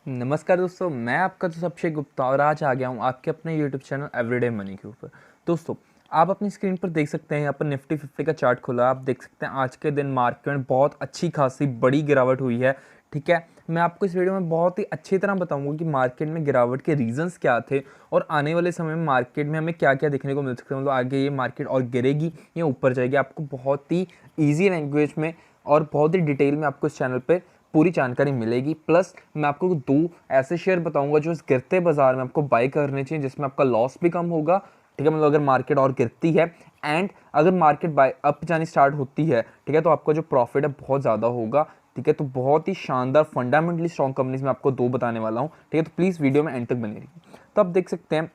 नमस्कार दोस्तों, मैं आपका दोस्त अक्षय गुप्ता और आज आ गया हूँ आपके अपने यूट्यूब चैनल एवरीडे मनी के ऊपर। दोस्तों, आप अपनी स्क्रीन पर देख सकते हैं, यहाँ पर निफ्टी 50 का चार्ट खुला। आप देख सकते हैं आज के दिन मार्केट में बहुत अच्छी खासी बड़ी गिरावट हुई है। ठीक है, मैं आपको इस वीडियो में बहुत ही अच्छी तरह बताऊंगा कि मार्केट में गिरावट के रीजंस क्या थे और आने वाले समय में मार्केट में हमें क्या क्या देखने को मिल सकता है। मतलब आगे ये मार्केट और गिरेगी या ऊपर जाएगी, आपको बहुत ही ईजी लैंग्वेज में और बहुत ही डिटेल में आपको इस चैनल पर पूरी जानकारी मिलेगी। प्लस मैं आपको दो ऐसे शेयर बताऊंगा जो इस गिरते बाजार में आपको बाय करने चाहिए, जिसमें आपका लॉस भी कम होगा। ठीक है, मतलब अगर मार्केट और गिरती है एंड अगर मार्केट बाय अप जानी स्टार्ट होती है, ठीक है, तो आपका जो प्रॉफिट है बहुत ज़्यादा होगा। ठीक है, तो बहुत ही शानदार फंडामेंटली स्ट्रॉन्ग कंपनीज में आपको दो बताने वाला हूँ। ठीक है, तो प्लीज़ वीडियो में एंड तक बने रहिए। तो आप देख सकते हैं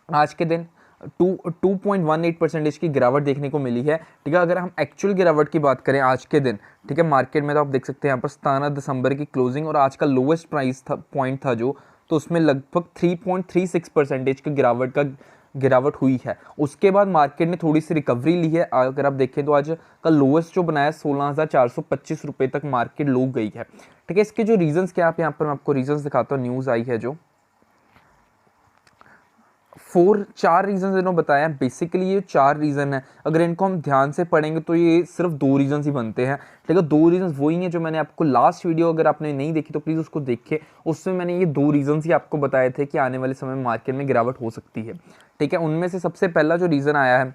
आज के दिन 2.18% की गिरावट देखने को मिली है। ठीक है, अगर हम एक्चुअल गिरावट की बात करें आज के दिन, ठीक है, मार्केट में तो आप देख सकते हैं यहाँ पर 17 दिसंबर की क्लोजिंग और आज का लोवेस्ट प्राइस था पॉइंट था जो, तो उसमें लगभग 3.36% की गिरावट हुई है। उसके बाद मार्केट ने थोड़ी सी रिकवरी ली है। अगर आप देखें तो आज का लोवेस्ट जो बनाया 16,425 रुपये तक मार्केट लो गई है। ठीक है, इसके जो रीजंस क्या आप यहाँ पर मैं आपको रीजंस दिखाता हूँ। न्यूज़ आई है जो चार रीजन इन्होंने बताया। बेसिकली ये चार रीजन है, अगर इनको हम ध्यान से पढ़ेंगे तो ये सिर्फ दो रीजन ही बनते हैं। ठीक है, दो रीजन वही हैं जो मैंने आपको लास्ट वीडियो, अगर आपने नहीं देखी तो प्लीज़ उसको देखिए। उसमें मैंने ये दो रीजन ही आपको बताए थे कि आने वाले समय में मार्केट में गिरावट हो सकती है। ठीक है, उनमें से सबसे पहला जो रीज़न आया है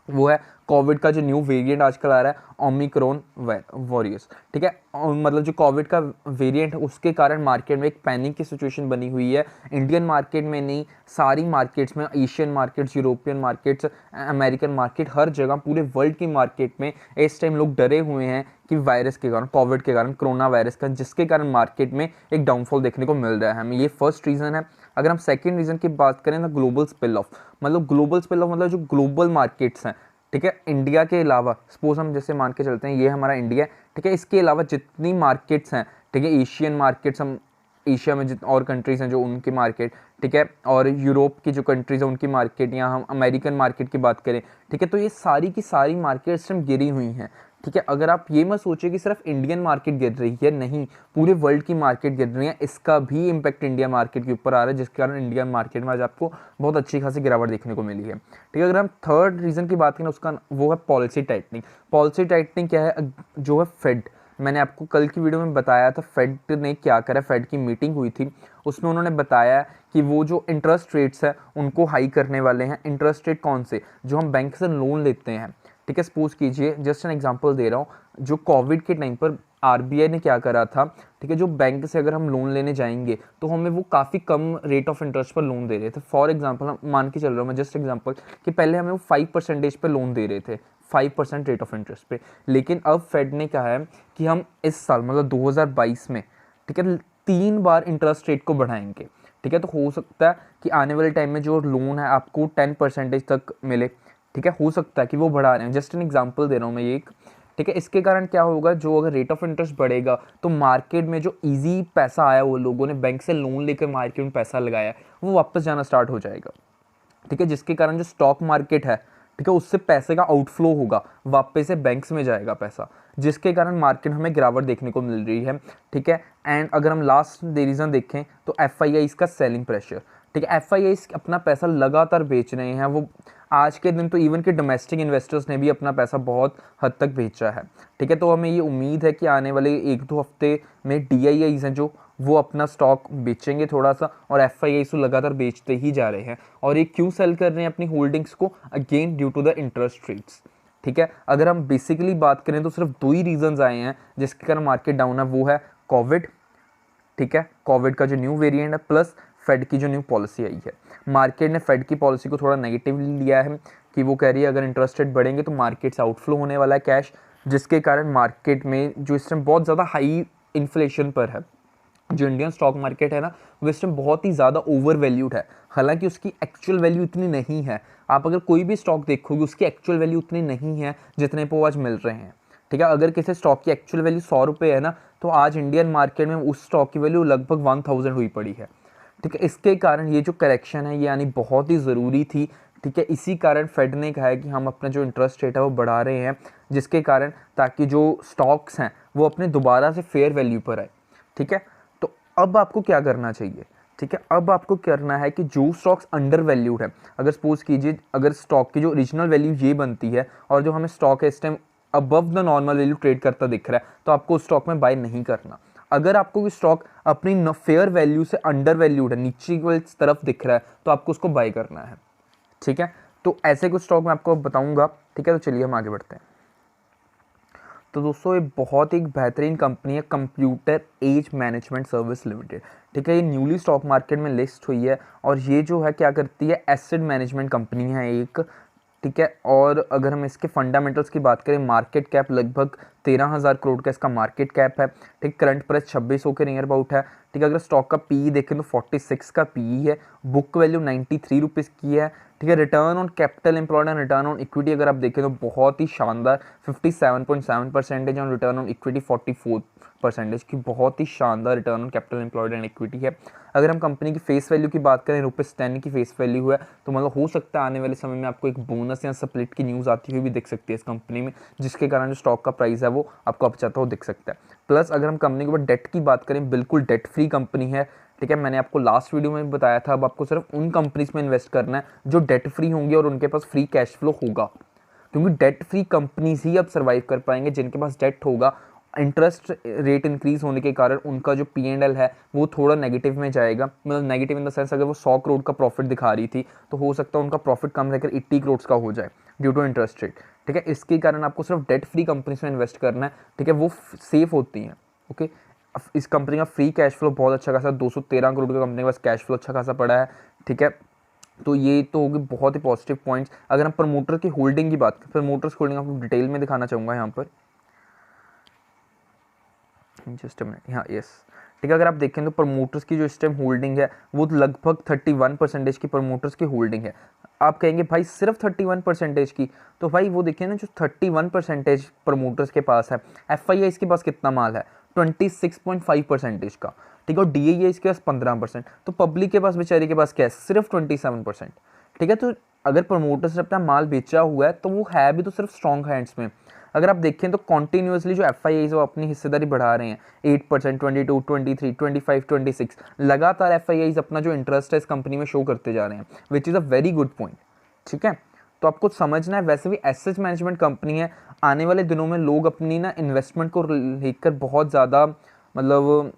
वो है कोविड का जो न्यू वेरिएंट आजकल आ रहा है, ओमिक्रॉन वॉरियर्स। ठीक है, मतलब जो कोविड का वेरिएंट है उसके कारण मार्केट में एक पैनिक की सिचुएशन बनी हुई है। इंडियन मार्केट में नहीं, सारी मार्केट्स में, Asian markets, European markets, American market, हर जगह पूरे वर्ल्ड की मार्केट में इस टाइम लोग डरे हुए हैं कि वायरस के कारण, कोविड के कारण, कोरोना वायरस का, जिसके कारण मार्केट में एक डाउनफॉल देखने को मिल रहा है हमें। ये फर्स्ट रीज़न है। अगर हम सेकेंड रीज़न की बात करें तो ग्लोबल स्पिल ऑफ, मतलब ग्लोबल स्पिल ऑफ मतलब जो ग्लोबल मार्केट्स हैं, ठीक है, इंडिया के अलावा, सपोज हम जैसे मान के चलते हैं ये हमारा इंडिया है, ठीक है, इसके अलावा जितनी मार्केट्स हैं, ठीक है, एशियन मार्केट्स, हम एशिया में जितने और कंट्रीज़ हैं जो उनकी मार्केट, ठीक है, और यूरोप की जो कंट्रीज़ हैं उनकी मार्केट, या हम अमेरिकन मार्केट की बात करें, ठीक है, तो ये सारी की सारी मार्केट्स टाइम गिरी हुई हैं। ठीक है, अगर आप ये मत सोचिए कि सिर्फ इंडियन मार्केट गिर रही है, नहीं, पूरे वर्ल्ड की मार्केट गिर रही है। इसका भी इम्पैक्ट इंडिया मार्केट के ऊपर आ रहा है, जिसके कारण इंडियन मार्केट में आज आपको बहुत अच्छी खासी गिरावट देखने को मिली है। ठीक है, अगर हम थर्ड रीज़न की बात करें उसका वो है पॉलिसी टाइटनिंग। पॉलिसी टाइटनिंग क्या है, जो है फेड, मैंने आपको कल की वीडियो में बताया था फेड ने क्या करा। फेड की मीटिंग हुई थी, उसमें उन्होंने बताया कि वो जो इंटरेस्ट रेट्स है उनको हाई करने वाले हैं। इंटरेस्ट रेट कौन से, जो हम बैंक से लोन लेते हैं। ठीक है, सपोज कीजिए, जस्ट एन एग्जांपल दे रहा हूँ, जो कोविड के टाइम पर आरबीआई ने क्या करा था, ठीक है, जो बैंक से अगर हम लोन लेने जाएंगे तो हमें वो काफ़ी कम रेट ऑफ इंटरेस्ट पर लोन दे रहे थे। फॉर एग्जांपल मान के चल रहा हूँ मैं, जस्ट एग्जांपल, कि पहले हमें वो 5% पे लोन दे रहे थे, 5% रेट ऑफ इंटरेस्ट पे। लेकिन अब फेड ने कहा है कि हम इस साल मतलब 2022 में, ठीक है, 3 बार इंटरेस्ट रेट को बढ़ाएंगे। ठीक है, तो हो सकता है कि आने वाले टाइम में जो लोन है आपको 10% तक मिले। ठीक है, हो सकता है कि वो बढ़ा रहे हैं, जस्ट एन एग्जांपल दे रहा हूँ मैं ये एक। ठीक है, इसके कारण क्या होगा, जो अगर रेट ऑफ इंटरेस्ट बढ़ेगा तो मार्केट में जो इजी पैसा आया, वो लोगों ने बैंक से लोन लेकर मार्केट में पैसा लगाया, वो वापस जाना स्टार्ट हो जाएगा। ठीक है, जिसके कारण जो स्टॉक मार्केट है, ठीक है, उससे पैसे का आउटफ्लो होगा, वापस से बैंक्स में जाएगा पैसा, जिसके कारण मार्केट हमें गिरावट देखने को मिल रही है। ठीक है, एंड अगर हम लास्ट रीज़न देखें तो एफआईआईज़ का सेलिंग प्रेशर। ठीक है, एफआईआईज़ अपना पैसा लगातार बेच रहे हैं। वो आज के दिन तो इवन के डोमेस्टिक इन्वेस्टर्स ने भी अपना पैसा बहुत हद तक बेचा है। ठीक है, तो हमें ये उम्मीद है कि आने वाले 1-2 हफ्ते में डीआईआईज़ हैं जो, वो अपना स्टॉक बेचेंगे थोड़ा सा, और एफआईआईज़ तो लगातार बेचते ही जा रहे हैं। और ये क्यों सेल कर रहे हैं अपनी होल्डिंग्स को, again due to the interest rates. ठीक है, अगर हम बेसिकली बात करें तो सिर्फ दो ही रीजंस आए हैं जिसके कारण मार्केट डाउन है, वो है कोविड, ठीक है, कोविड का जो न्यू वेरिएंट है, प्लस फेड की जो न्यू पॉलिसी आई है। मार्केट ने फेड की पॉलिसी को थोड़ा नेगेटिवली लिया है कि वो कह रही है अगर इंटरेस्ट रेट बढ़ेंगे तो मार्केट से आउटफ्लो होने वाला है कैश, जिसके कारण मार्केट में जो इस टाइम बहुत ज़्यादा हाई इन्फ्लेशन पर है, जो इंडियन स्टॉक मार्केट है ना, वो इस टाइम बहुत ही ज़्यादा ओवर वैल्यूड है। हालांकि उसकी एक्चुअल वैल्यू इतनी नहीं है। आप अगर कोई भी स्टॉक देखोगे उसकी एक्चुअल वैल्यू उतनी नहीं है जितने पे वो आज मिल रहे हैं। ठीक है, अगर किसी स्टॉक की एक्चुअल वैल्यू 100 रुपये है ना, तो आज इंडियन मार्केट में उस स्टॉक की वैल्यू लगभग 1000 हुई पड़ी है। ठीक है, इसके कारण ये जो करेक्शन है ये यानी बहुत ही ज़रूरी थी। ठीक है, इसी कारण फेड ने कहा है कि हम अपना जो इंटरेस्ट रेट है वो बढ़ा रहे हैं, जिसके कारण ताकि जो स्टॉक्स हैं वो अपने दोबारा से फेयर वैल्यू पर आए। ठीक है, तो अब आपको क्या करना चाहिए, ठीक है, अब आपको करना है कि जो स्टॉक्स अंडर वैल्यूड है, अगर सपोज कीजिए अगर स्टॉक की जो ओरिजिनल वैल्यू ये बनती है और जो हमें स्टॉक है इस time above the normal value trade करता दिख रहा है, तो आपको उस स्टॉक में बाय नहीं करना। अगर आपको कोई स्टॉक अपनी फेयर वैल्यू से अंडर वैल्यूड है, नीचे की तरफ दिख रहा है, तो आपको उसको बाय करना है, ठीक है। तो ऐसे कुछ स्टॉक मैं आपको बताऊंगा, ठीक है। तो चलिए हम आगे बढ़ते हैं। तो दोस्तों ये बहुत एक बेहतरीन कंपनी है computer age management service limited, ठीक है। ये न्यूली स्टॉक मार्केट में लिस्ट हुई है और ये जो है क्या करती है, एसेट मैनेजमेंट कंपनी है एक, ठीक है। और अगर हम इसके फंडामेंटल्स की बात करें, मार्केट कैप लगभग 13,000 करोड़ का इसका मार्केट कैप है, ठीक। करंट प्राइस 2600 के नियर अबाउट है, ठीक है। अगर स्टॉक का पी देखें तो 46 का पी है, बुक वैल्यू 93 रुपीज़ की है, ठीक है। Return on capital employed and return on equity अगर आप देखें तो बहुत ही शानदार 57.7% और रिटर्न ऑन इक्विटी 44% की बहुत ही शानदार return on capital employed and equity है। अगर हम कंपनी की फेस वैल्यू की बात करें, ₹10 की फेस वैल्यू है, तो मतलब हो सकता है आने वाले समय में आपको एक बोनस या स्प्लिट की न्यूज़ आती हुई भी दिख सकती है इस कंपनी में, जिसके कारण जो स्टॉक का प्राइस है वो आपको अब चाहता हो दिख सकता है। प्लस अगर हम कंपनी के ऊपर डेट की बात करें, बिल्कुल डेट फ्री कंपनी है, ठीक है। मैंने आपको लास्ट वीडियो में भी बताया था, अब आपको सिर्फ उन कंपनीज में इन्वेस्ट करना है जो डेट फ्री होंगी और उनके पास फ्री कैश फ्लो होगा, क्योंकि डेट फ्री कंपनीज ही अब सर्वाइव कर पाएंगे जिनके पास डेट होगा। इंटरेस्ट रेट इंक्रीज होने के कारण उनका जो P&L है वो थोड़ा नेगेटिव में जाएगा, मतलब नेगेटिव इन द सेंस अगर वो 100 करोड़ का प्रॉफिट दिखा रही थी तो हो सकता है उनका प्रॉफिट कम रहकर 80 करोड़ का हो जाए ड्यू टू इंटरेस्ट रेट, ठीक है। इसके कारण आपको सिर्फ डेट फ्री कंपनीज में इन्वेस्ट करना है, ठीक है, वो सेफ होती हैं, ओके। इस कंपनी का फ्री कैश फ्लो बहुत अच्छा खासा 213 करोड़ का कंपनी के पास कैश फ्लो अच्छा खासा पड़ा है, ठीक है। तो ये तो होगी बहुत ही पॉजिटिव पॉइंट्स। अगर हम प्रमोटर की होल्डिंग की बात करें, प्रमोटर्स होल्डिंग आपको डिटेल में दिखाना चाहूँगा यहाँ पर, जस्ट अ मिनट, हाँ यस, ठीक है। अगर आप देखें तो प्रमोटर्स की जो इस टाइम होल्डिंग है वो लगभग 31% की प्रमोटर्स की होल्डिंग है। आप कहेंगे भाई सिर्फ 31% की, तो भाई वो देखिए ना, जो 31% प्रमोटर्स के पास है, FII के पास कितना माल है, 26.5% का, ठीक है। और DII के पास 15%, तो पब्लिक के पास बेचारी के पास क्या है, सिर्फ 27%, ठीक है। तो अगर प्रमोटर्स ने अपना माल बेचा हुआ है तो वो है भी तो सिर्फ स्ट्रॉन्ग हैंड्स में। अगर आप देखें तो कॉन्टिन्यूसली जो FIIs वो अपनी हिस्सेदारी बढ़ा रहे हैं, 8%, 22, 23, 25, 26, लगातार FIIs अपना जो इंटरेस्ट है इस कंपनी में शो करते जा रहे हैं, which is a very good point, ठीक है। तो आपको समझना है, वैसे भी एसेट मैनेजमेंट कंपनी है, आने वाले दिनों में लोग अपनी ना इन्वेस्टमेंट को लेकर बहुत ज़्यादा, मतलब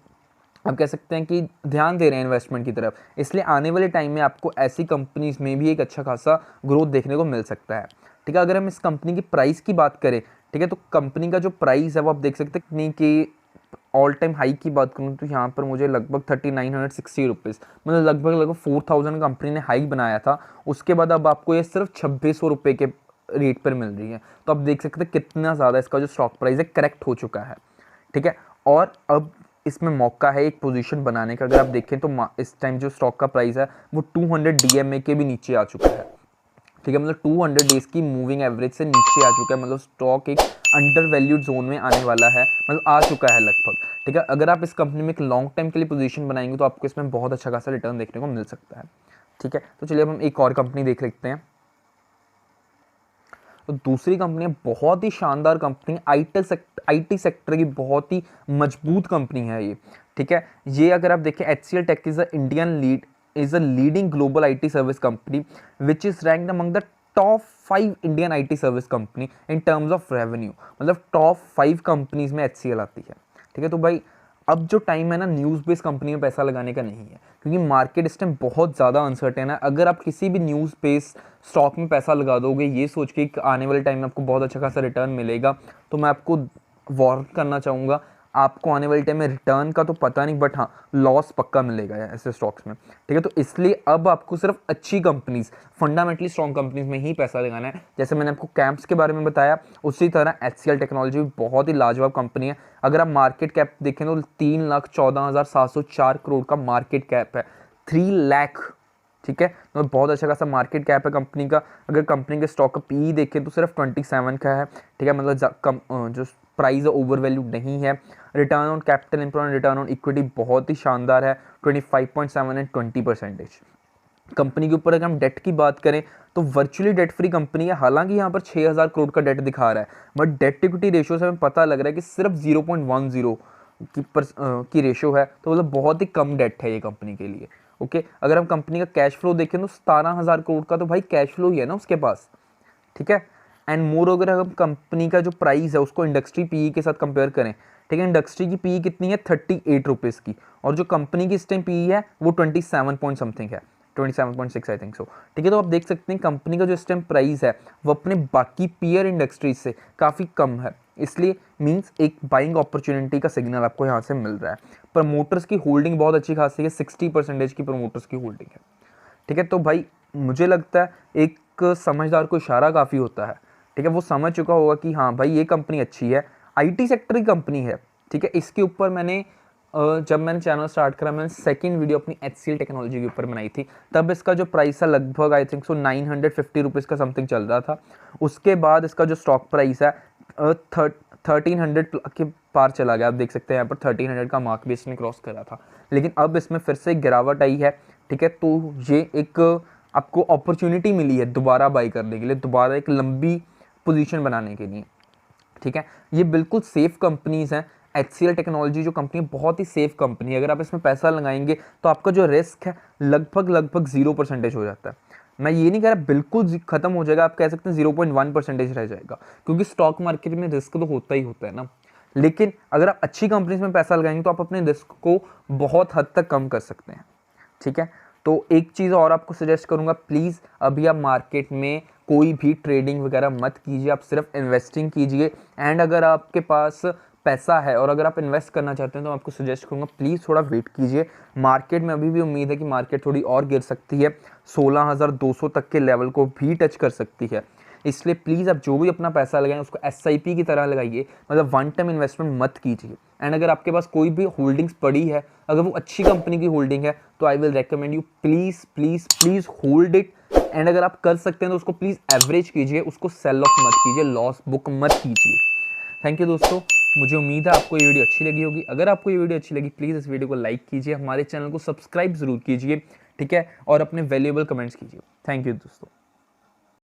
आप कह सकते हैं कि ध्यान दे रहे हैं इन्वेस्टमेंट की तरफ, इसलिए आने वाले टाइम में आपको ऐसी कंपनीज में भी एक अच्छा खासा ग्रोथ देखने को मिल सकता है, ठीक है। अगर हम इस कंपनी की प्राइस की बात करें, ठीक है, तो कंपनी का जो प्राइस है वो आप देख सकते हैं कंपनी की ऑल टाइम हाई की बात करूँ तो यहाँ पर मुझे लगभग 3960 रुपीज़, मतलब लगभग 4000 कंपनी ने हाई बनाया था, उसके बाद अब आपको ये सिर्फ 2600 रुपये के रेट पर मिल रही है। तो आप देख सकते हैं कितना ज़्यादा इसका जो स्टॉक प्राइस है करेक्ट हो चुका है, ठीक है। और अब इसमें मौका है एक पोजीशन बनाने का। अगर आप देखें तो इस टाइम जो स्टॉक का प्राइस है वो 200 DMA के भी नीचे आ चुका है, ठीक है, मतलब 200 डेज की मूविंग एवरेज से नीचे आ चुका है, मतलब स्टॉक एक अंडर वैल्यूड जोन में आने वाला है, मतलब आ चुका है लगभग, ठीक है। अगर आप इस कंपनी में एक लॉन्ग टाइम के लिए पोजीशन बनाएंगे तो आपको इसमें बहुत अच्छा खासा रिटर्न देखने को मिल सकता है, ठीक है। तो चलिए अब हम एक और कंपनी देख लेते हैं। तो दूसरी कंपनी बहुत ही शानदार कंपनी, IT सेक्टर की बहुत ही मजबूत कंपनी है ये, ठीक है। ये अगर आप देखें, HCL Tech is a leading global IT service company which is ranked among the top 5 Indian IT service company in terms of revenue, मतलब टॉप 5 कंपनीज में HCL आती है, ठीक है। तो भाई अब जो टाइम है ना न्यूज़ बेस्ड कंपनी में पैसा लगाने का नहीं है, क्योंकि मार्केट इस टाइम बहुत ज़्यादा अनसर्टेन है। अगर आप किसी भी न्यूज़ बेस्ड स्टॉक में पैसा लगा दोगे ये सोच के कि आने वाले टाइम में आपको बहुत अच्छा खासा रिटर्न मिलेगा, तो मैं आपको वार्न करना चाहूँगा, आपको आने वाले टाइम में रिटर्न का तो पता नहीं, बट हाँ लॉस पक्का मिलेगा ऐसे स्टॉक्स में, ठीक है। तो इसलिए अब आपको सिर्फ अच्छी कंपनीज, फंडामेंटली स्ट्रॉन्ग कंपनीज में ही पैसा लगाना है। जैसे मैंने आपको कैंप्स के बारे में बताया, उसी तरह HCL टेक्नोलॉजी भी बहुत ही लाजवाब कंपनी है। अगर आप मार्केट कैप देखें तो 3,14,704 करोड़ का मार्केट कैप है, 3 लाख, ठीक है। तो बहुत अच्छा खासा मार्केट कैप है कंपनी का। अगर कंपनी के स्टॉक का PE देखें तो सिर्फ 27 का है, ठीक है, मतलब जो प्राइस ओवर वैल्यू नहीं है। Return on capital employed, return on equity बहुत ही शानदार है, 25.7 एंड 20%। कंपनी के ऊपर अगर हम डेट की बात करें तो वर्चुअली डेट फ्री कंपनी है, हालांकि यहाँ पर 6000 करोड़ का डेट दिखा रहा है, बट डेट इक्विटी रेशियो से हमें पता लग रहा है कि सिर्फ 0.10 की रेशो है, तो मतलब बहुत ही कम डेट है ये कंपनी के लिए। ओके, अगर हम कंपनी का कैश फ्लो देखें तो 17,000 करोड़ का तो भाई कैश फ्लो ही है ना उसके पास, ठीक है। एंड मोर अगर हम कंपनी का जो प्राइस है उसको इंडस्ट्री पीई के साथ कंपेयर करें, ठीक है, इंडस्ट्री की पीई कितनी है 38 रुपीज़ की, और जो कंपनी की इस टाइम पीई है वो 27 पॉइंट समथिंग है, 27.6 आई थिंक सो, ठीक है। तो आप देख सकते हैं कंपनी का जो इस टाइम प्राइस है वो अपने बाकी पीयर इंडस्ट्रीज से काफ़ी कम है, इसलिए मींस एक बाइंग अपॉर्चुनिटी का सिग्नल आपको यहाँ से मिल रहा है। प्रमोटर्स की होल्डिंग बहुत अच्छी खासी है, 60% की प्रमोटर्स की होल्डिंग है, ठीक है। तो भाई मुझे लगता है एक समझदार को इशारा काफ़ी होता है, ठीक है, वो समझ चुका होगा कि हाँ भाई ये कंपनी अच्छी है, आईटी सेक्टर की कंपनी है, ठीक है। इसके ऊपर मैंने जब मैंने चैनल स्टार्ट करा मैंने सेकंड वीडियो अपनी HCL टेक्नोलॉजी के ऊपर बनाई थी, तब इसका जो प्राइस था लगभग आई थिंक सो 950 रुपीज़ का समथिंग चल रहा था। उसके बाद इसका जो स्टॉक प्राइस है 1300 के पार चला गया, आप देख सकते हैं यहाँ पर 1300 का मार्क भी इसने क्रॉस करा था, लेकिन अब इसमें फिर से गिरावट आई है, ठीक है। तो ये एक आपको अपॉर्चुनिटी मिली है दोबारा बाई करने के लिए, दोबारा एक लंबी पोजीशन बनाने के लिए, ठीक है। ये बिल्कुल सेफ कंपनीज हैं, HCL टेक्नोलॉजी जो कंपनी है बहुत ही सेफ कंपनी है, अगर आप इसमें पैसा लगाएंगे तो आपका जो रिस्क है लगभग 0% हो जाता है। मैं ये नहीं कह रहा बिल्कुल खत्म हो जाएगा, आप कह सकते हैं 0.1% रह जाएगा, क्योंकि स्टॉक मार्केट में रिस्क तो होता ही होता है ना, लेकिन अगर आप अच्छी कंपनीज में पैसा लगाएंगे तो आप अपने रिस्क को बहुत हद तक कम कर सकते हैं, ठीक है। तो एक चीज़ और आपको सजेस्ट करूंगा, प्लीज़ अभी आप मार्केट में कोई भी ट्रेडिंग वगैरह मत कीजिए, आप सिर्फ इन्वेस्टिंग कीजिए। एंड अगर आपके पास पैसा है और अगर आप इन्वेस्ट करना चाहते हैं तो आपको सजेस्ट करूंगा प्लीज़ थोड़ा वेट कीजिए। मार्केट में अभी भी उम्मीद है कि मार्केट थोड़ी और गिर सकती है, 16,200 तक के लेवल को भी टच कर सकती है, इसलिए प्लीज़ आप जो भी अपना पैसा लगाएं उसको SIP की तरह लगाइए, मतलब वन टाइम इन्वेस्टमेंट मत कीजिए। एंड अगर आपके पास कोई भी होल्डिंग्स पड़ी है, अगर वो अच्छी कंपनी की होल्डिंग है, तो I will recommend you please please please hold it. And अगर आप कर सकते हैं तो उसको प्लीज़ एवरेज कीजिए, उसको सेल ऑफ मत कीजिए, लॉस बुक मत कीजिए। थैंक यू दोस्तों, मुझे उम्मीद है आपको ये वीडियो अच्छी लगी होगी। अगर आपको ये वीडियो अच्छी लगी प्लीज़ इस वीडियो को लाइक कीजिए, हमारे चैनल को सब्सक्राइब ज़रूर कीजिए, ठीक है, और अपने वैल्यूएबल कमेंट्स कीजिए। थैंक यू दोस्तों।